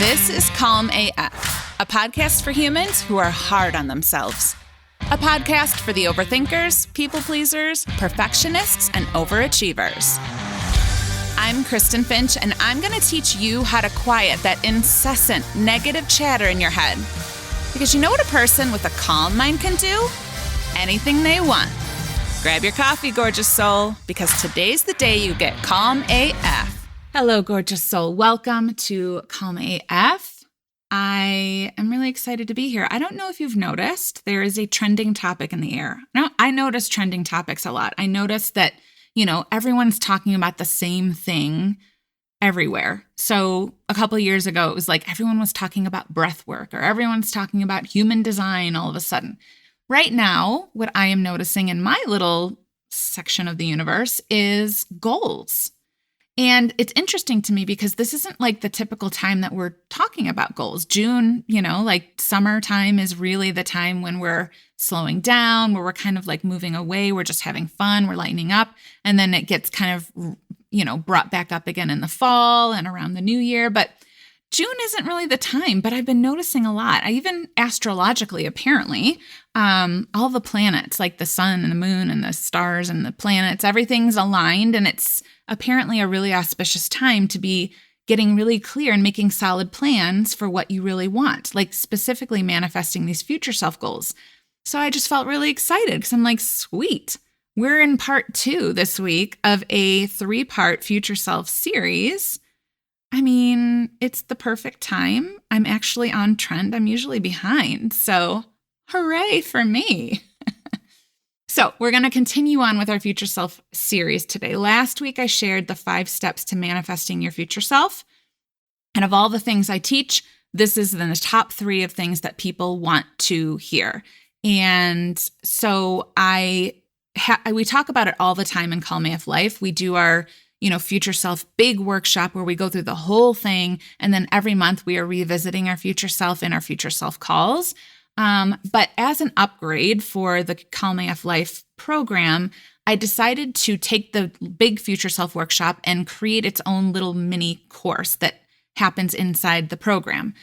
This is Calm AF, a podcast for humans who are hard on themselves. A podcast for the overthinkers, people pleasers, perfectionists, and overachievers. I'm Kristen Finch, and I'm going to teach you how to quiet that incessant negative chatter in your head. Because you know what a person with a calm mind can do? Anything they want. Grab your coffee, gorgeous soul, because today's the day you get Calm AF. Hello, gorgeous soul. Welcome to Calm AF. I am really excited to be here. I don't know if you've noticed, there is a trending topic in the air. Now, I notice trending topics a lot. I notice that, everyone's talking about the same thing everywhere. So a couple of years ago, it was like everyone was talking about breath work or everyone's talking about human design all of a sudden. Right now, what I am noticing in my little section of the universe is goals. And it's interesting to me because this isn't like the typical time that we're talking about goals. June, like summertime is really the time when we're slowing down, where we're kind of like moving away. We're just having fun. We're lightening up. And then it gets kind of, brought back up again in the fall and around the new year. But June isn't really the time, but I've been noticing a lot. I even astrologically, apparently, all the planets, like the sun and the moon and the stars and the planets, everything's aligned. And it's apparently a really auspicious time to be getting really clear and making solid plans for what you really want, like specifically manifesting these future self goals. So I just felt really excited because I'm like, sweet. We're in part 2 this week of a 3-part future self series. I mean, it's the perfect time. I'm actually on trend. I'm usually behind. So hooray for me. So we're going to continue on with our future self series today. Last week, I shared the 5 steps to manifesting your future self. And of all the things I teach, this is in the top 3 of things that people want to hear. And so we talk about it all the time in Calm AF Life. We do our future self big workshop where we go through the whole thing. And then every month we are revisiting our future self in our future self calls. But as an upgrade for the Calm AF Life program, I decided to take the big future self workshop and create its own little mini course that happens inside the program.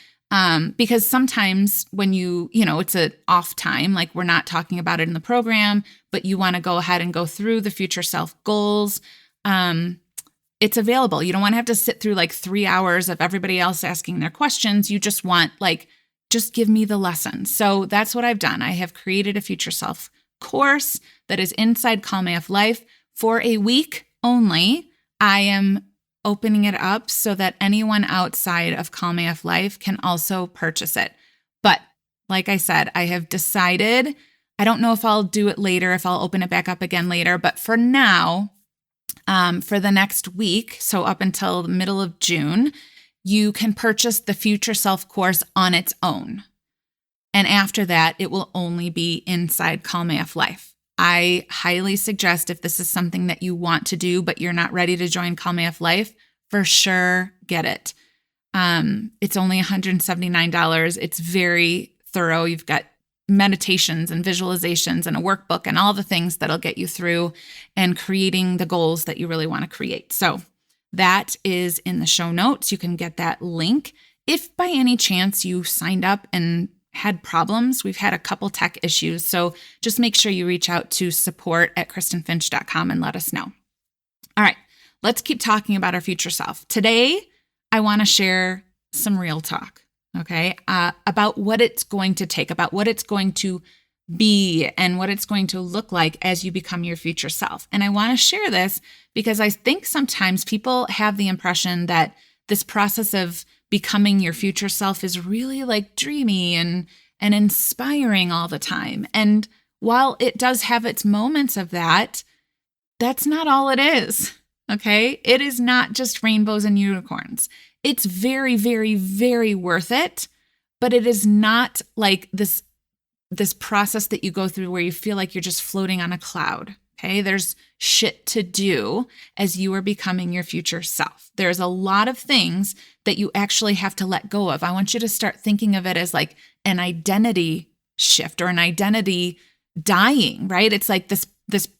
Because sometimes when it's an off time, like we're not talking about it in the program, but you want to go ahead and go through the future self goals, it's available. You don't want to have to sit through like 3 hours of everybody else asking their questions. You just want just give me the lesson. So that's what I've done. I have created a future self course that is inside Calm AF Life for a week only. I am opening it up so that anyone outside of Calm AF Life can also purchase it. But like I said, I have decided, I don't know if I'll do it later, if I'll open it back up again later, but for now, for the next week, so up until the middle of June, you can purchase the Future Self course on its own. And after that, it will only be inside Calm AF Life. I highly suggest if this is something that you want to do, but you're not ready to join Calm AF Life, for sure, get it. It's only $179. It's very thorough. You've got meditations and visualizations and a workbook and all the things that'll get you through and creating the goals that you really want to create. So that is in the show notes. You can get that link. If by any chance you signed up and had problems, we've had a couple tech issues. So just make sure you reach out to support@kristenfinch.com and let us know. All right, let's keep talking about our future self. Today, I want to share some real talk. Okay, about what it's going to take, about what it's going to be and what it's going to look like as you become your future self. And I want to share this because I think sometimes people have the impression that this process of becoming your future self is really like dreamy and inspiring all the time. And while it does have its moments of that, that's not all it is. Okay, it is not just rainbows and unicorns. It's very, very, very worth it, but it is not like this process that you go through where you feel like you're just floating on a cloud, okay? There's shit to do as you are becoming your future self. There's a lot of things that you actually have to let go of. I want you to start thinking of it as like an identity shift or an identity dying, right? It's like this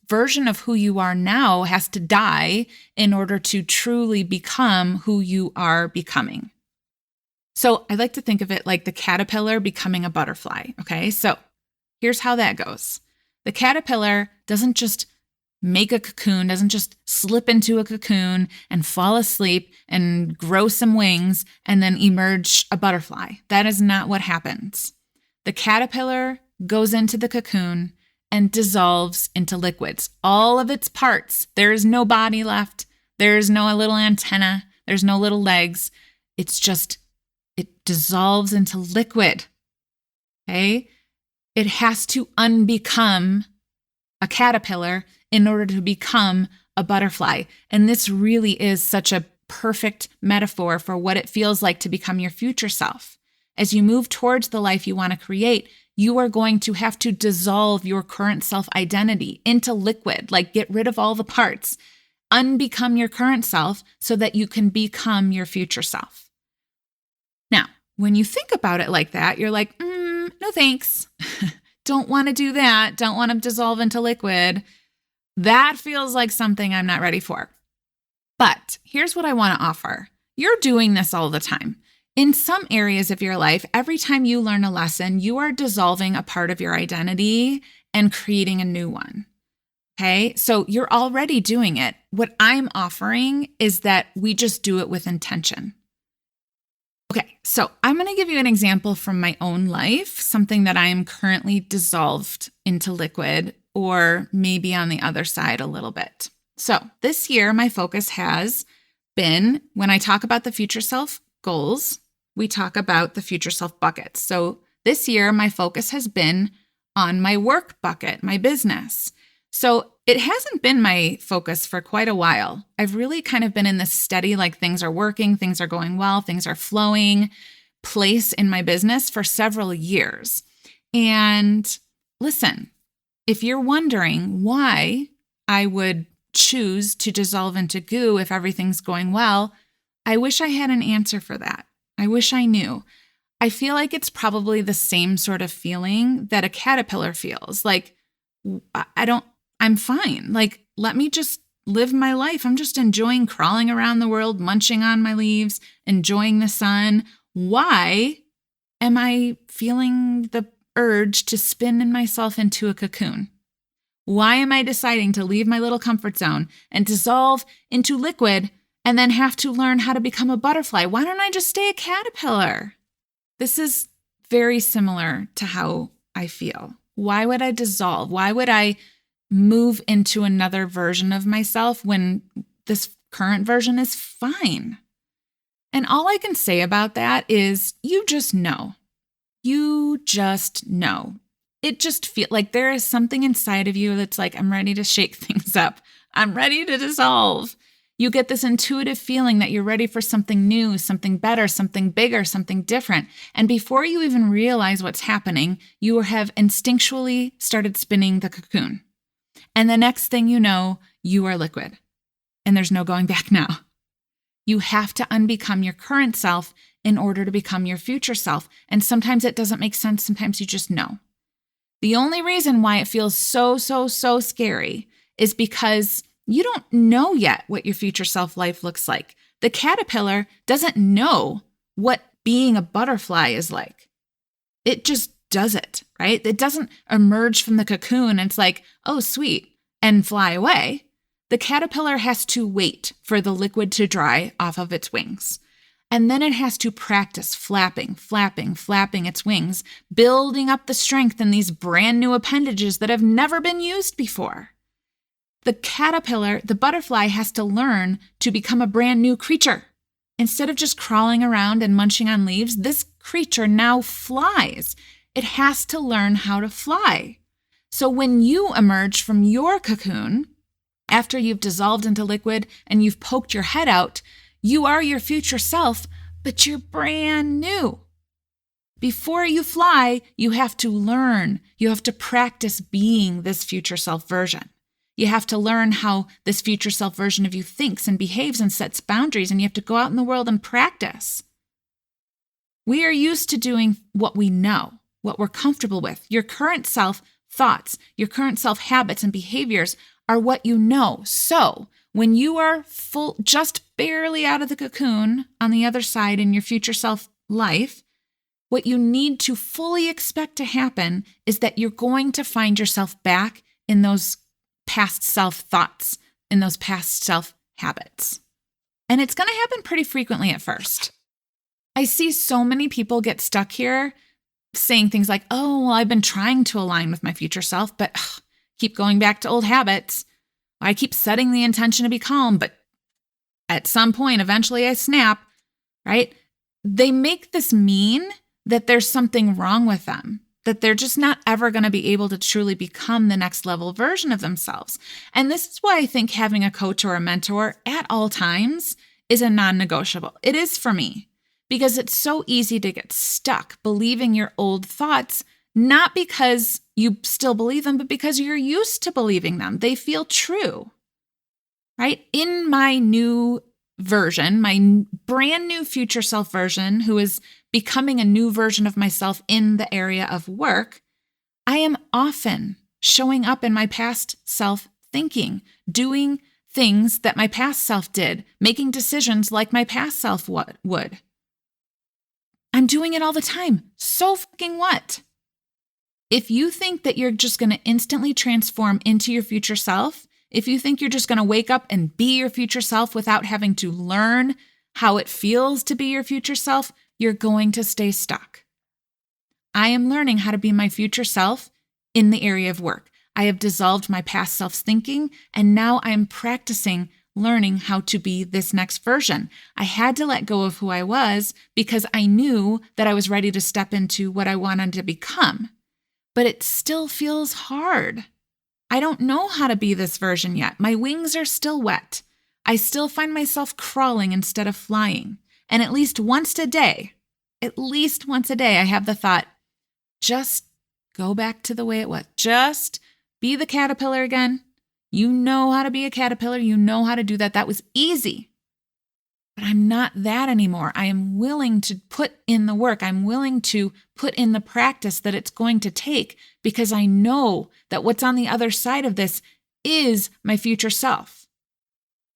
version of who you are now has to die in order to truly become who you are becoming. So I like to think of it like the caterpillar becoming a butterfly. Okay, so here's how that goes. The caterpillar doesn't just make a cocoon, doesn't just slip into a cocoon and fall asleep and grow some wings and then emerge a butterfly. That is not what happens. The caterpillar goes into the cocoon and dissolves into liquids. All of its parts. There is no body left. There is no little antenna. There's no little legs. It dissolves into liquid. Okay? It has to unbecome a caterpillar in order to become a butterfly. And this really is such a perfect metaphor for what it feels like to become your future self. As you move towards the life you want to create, you are going to have to dissolve your current self-identity into liquid, like get rid of all the parts, unbecome your current self so that you can become your future self. Now, when you think about it like that, you're like, no thanks. Don't want to do that. Don't want to dissolve into liquid. That feels like something I'm not ready for. But here's what I want to offer. You're doing this all the time. In some areas of your life, every time you learn a lesson, you are dissolving a part of your identity and creating a new one. Okay, so you're already doing it. What I'm offering is that we just do it with intention. Okay, so I'm going to give you an example from my own life, something that I am currently dissolved into liquid, or maybe on the other side a little bit. So this year, my focus has been, when I talk about the future self goals, we talk about the future self buckets. So this year, my focus has been on my work bucket, my business. So it hasn't been my focus for quite a while. I've really kind of been in this steady, like things are working, things are going well, things are flowing place in my business for several years. And listen, if you're wondering why I would choose to dissolve into goo if everything's going well, I wish I had an answer for that. I wish I knew. I feel like it's probably the same sort of feeling that a caterpillar feels. Like, I'm fine. Like, let me just live my life. I'm just enjoying crawling around the world, munching on my leaves, enjoying the sun. Why am I feeling the urge to spin myself into a cocoon? Why am I deciding to leave my little comfort zone and dissolve into liquid and then have to learn how to become a butterfly? Why don't I just stay a caterpillar? This is very similar to how I feel. Why would I dissolve? Why would I move into another version of myself when this current version is fine? And all I can say about that is you just know. You just know. It just feels like there is something inside of you that's like, I'm ready to shake things up. I'm ready to dissolve. You get this intuitive feeling that you're ready for something new, something better, something bigger, something different. And before you even realize what's happening, you have instinctually started spinning the cocoon. And the next thing you know, you are liquid. And there's no going back now. You have to unbecome your current self in order to become your future self. And sometimes it doesn't make sense. Sometimes you just know. The only reason why it feels so scary is because you don't know yet what your future self life looks like. The caterpillar doesn't know what being a butterfly is like. It just does it, right? It doesn't emerge from the cocoon and it's like, oh, sweet, and fly away. The caterpillar has to wait for the liquid to dry off of its wings. And then it has to practice flapping its wings, building up the strength in these brand new appendages that have never been used before. The caterpillar, the butterfly, has to learn to become a brand new creature. Instead of just crawling around and munching on leaves, this creature now flies. It has to learn how to fly. So when you emerge from your cocoon, after you've dissolved into liquid and you've poked your head out, you are your future self, but you're brand new. Before you fly, you have to learn. You have to practice being this future self version. You have to learn how this future self version of you thinks and behaves and sets boundaries, and you have to go out in the world and practice. We are used to doing what we know, what we're comfortable with. Your current self thoughts, your current self habits and behaviors are what you know. So when you are just barely out of the cocoon on the other side in your future self life, what you need to fully expect to happen is that you're going to find yourself back in those past self thoughts, in those past self habits. And it's going to happen pretty frequently at first. I see so many people get stuck here saying things like, oh, well, I've been trying to align with my future self, but keep going back to old habits. I keep setting the intention to be calm, but at some point, eventually I snap, right? They make this mean that there's something wrong with them, that they're just not ever going to be able to truly become the next level version of themselves. And this is why I think having a coach or a mentor at all times is a non-negotiable. It is for me, because it's so easy to get stuck believing your old thoughts, not because you still believe them, but because you're used to believing them. They feel true, right? In my new version, my brand new future self version, who is becoming a new version of myself in the area of work, I am often showing up in my past self thinking, doing things that my past self did, making decisions like my past self would. I'm doing it all the time. So fucking what? If you think that you're just going to instantly transform into your future self, if you think you're just going to wake up and be your future self without having to learn how it feels to be your future self, you're going to stay stuck. I am learning how to be my future self in the area of work. I have dissolved my past self's thinking, and now I am practicing learning how to be this next version. I had to let go of who I was because I knew that I was ready to step into what I wanted to become. But it still feels hard. I don't know how to be this version yet. My wings are still wet. I still find myself crawling instead of flying. And at least once a day, I have the thought, just go back to the way it was. Just be the caterpillar again. You know how to be a caterpillar. You know how to do that. That was easy. But I'm not that anymore. I am willing to put in the work. I'm willing to put in the practice that it's going to take, because I know that what's on the other side of this is my future self.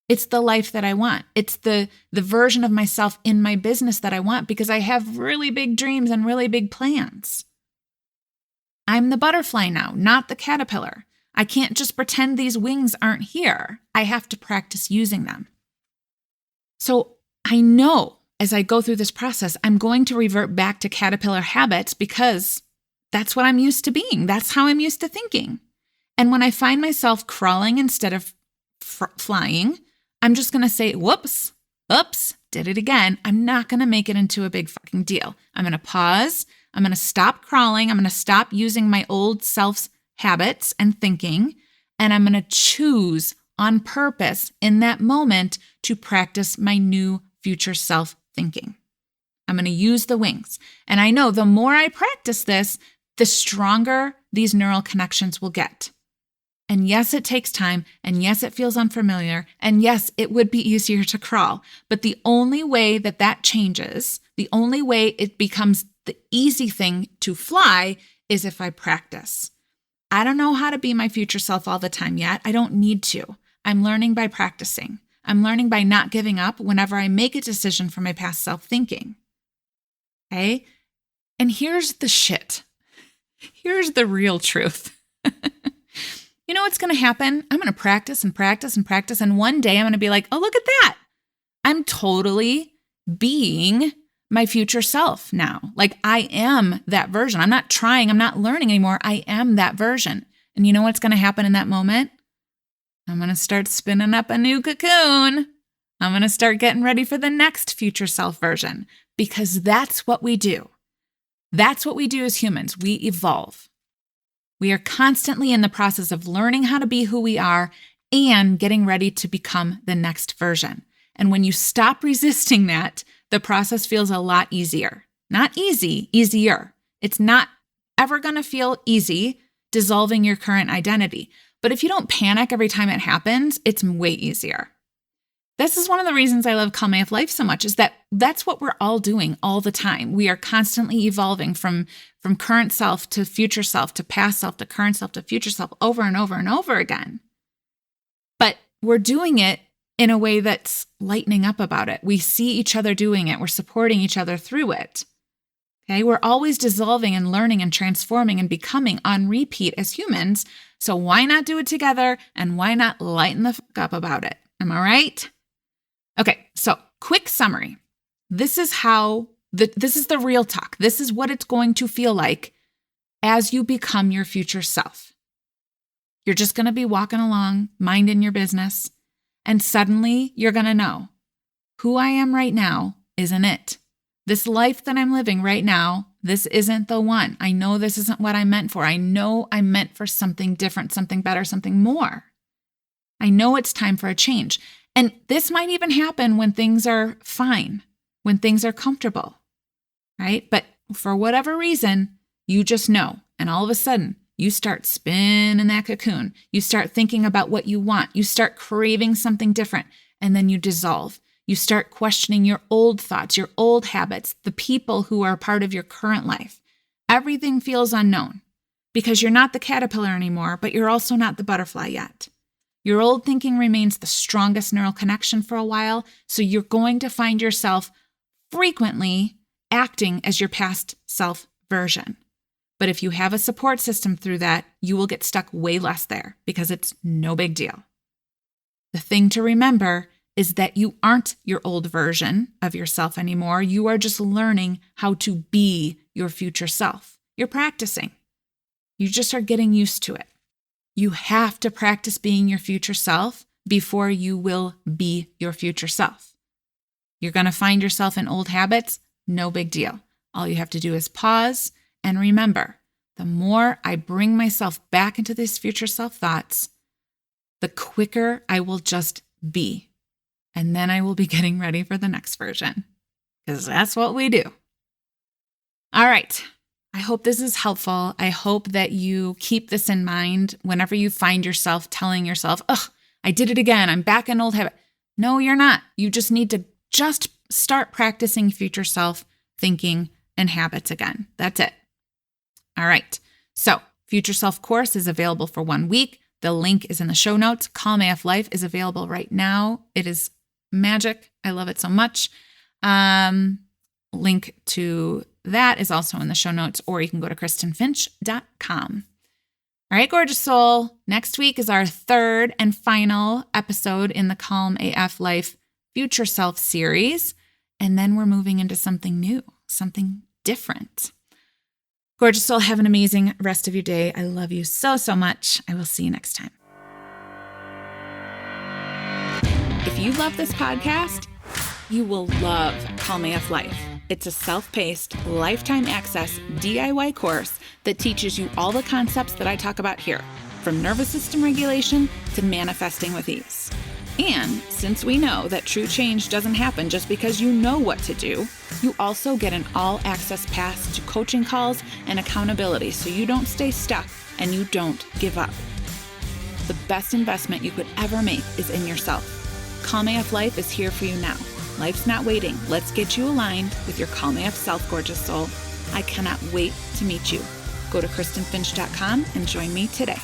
It's the life that I want. It's the version of myself in my business that I want, because I have really big dreams and really big plans. I'm the butterfly now, not the caterpillar. I can't just pretend these wings aren't here. I have to practice using them. So I know as I go through this process, I'm going to revert back to caterpillar habits, because that's what I'm used to being. That's how I'm used to thinking. And when I find myself crawling instead of flying, I'm just going to say, whoops, oops, did it again. I'm not going to make it into a big fucking deal. I'm going to pause. I'm going to stop crawling. I'm going to stop using my old self's habits and thinking, and I'm going to choose on purpose in that moment to practice my new future self thinking. I'm going to use the wings. And I know the more I practice this, the stronger these neural connections will get. And yes, it takes time. And yes, it feels unfamiliar. And yes, it would be easier to crawl. But the only way that changes, the only way it becomes the easy thing to fly, is if I practice. I don't know how to be my future self all the time yet. I don't need to. I'm learning by practicing. I'm learning by not giving up whenever I make a decision from my past self thinking. Okay? And here's the shit. Here's the real truth. You know what's going to happen? I'm going to practice and practice and practice. And one day I'm going to be like, oh, look at that. I'm totally being my future self now. Like, I am that version. I'm not trying. I'm not learning anymore. I am that version. And you know what's going to happen in that moment? I'm going to start spinning up a new cocoon. I'm going to start getting ready for the next future self version, because that's what we do. That's what we do as humans. We evolve. We are constantly in the process of learning how to be who we are and getting ready to become the next version. And when you stop resisting that, the process feels a lot easier. Not easy, easier. It's not ever going to feel easy dissolving your current identity. But if you don't panic every time it happens, it's way easier. This is one of the reasons I love Calm AF Life so much, is that that's what we're all doing all the time. We are constantly evolving from current self to future self to past self to current self to future self over and over and over again. But we're doing it in a way that's lightening up about it. We see each other doing it. We're supporting each other through it. Okay, we're always dissolving and learning and transforming and becoming on repeat as humans. So why not do it together, and why not lighten the fuck up about it? Am I right? Okay, so quick summary. This is the real talk. This is what it's going to feel like as you become your future self. You're just going to be walking along, minding your business, and suddenly you're going to know who I am right now isn't it. This life that I'm living right now, this isn't the one. I know this isn't what I'm meant for. I know I'm meant for something different, something better, something more. I know it's time for a change. And this might even happen when things are fine, when things are comfortable, right? But for whatever reason, you just know. And all of a sudden, you start spinning that cocoon. You start thinking about what you want. You start craving something different, and then you dissolve. You start questioning your old thoughts, your old habits, the people who are part of your current life. Everything feels unknown because you're not the caterpillar anymore, but you're also not the butterfly yet. Your old thinking remains the strongest neural connection for a while, so you're going to find yourself frequently acting as your past self version. But if you have a support system through that, you will get stuck way less there because it's no big deal. The thing to remember is that you aren't your old version of yourself anymore. You are just learning how to be your future self. You're practicing. You just are getting used to it. You have to practice being your future self before you will be your future self. You're going to find yourself in old habits, no big deal. All you have to do is pause and remember, the more I bring myself back into these future self thoughts, the quicker I will just be. And then I will be getting ready for the next version, because that's what we do. All right. I hope this is helpful. I hope that you keep this in mind whenever you find yourself telling yourself, ugh, I did it again. I'm back in old habit. No, you're not. You just need to just start practicing future self thinking and habits again. That's it. All right. So Future Self course is available for 1 week. The link is in the show notes. Calm AF Life is available right now. It is magic. I love it so much. Link to that is also in the show notes, or you can go to KristenFinch.com. All right, gorgeous soul. Next week is our third and final episode in the Calm AF Life Future Self series. And then we're moving into something new, something different. Gorgeous soul, have an amazing rest of your day. I love you so, so much. I will see you next time. If you love this podcast, you will love Calm AF Life. It's a self-paced, lifetime access DIY course that teaches you all the concepts that I talk about here, from nervous system regulation to manifesting with ease. And since we know that true change doesn't happen just because you know what to do, you also get an all-access pass to coaching calls and accountability so you don't stay stuck and you don't give up. The best investment you could ever make is in yourself. Calm AF Life is here for you now. Life's not waiting. Let's get you aligned with your Calm AF self, gorgeous soul. I cannot wait to meet you. Go to KristenFinch.com and join me today.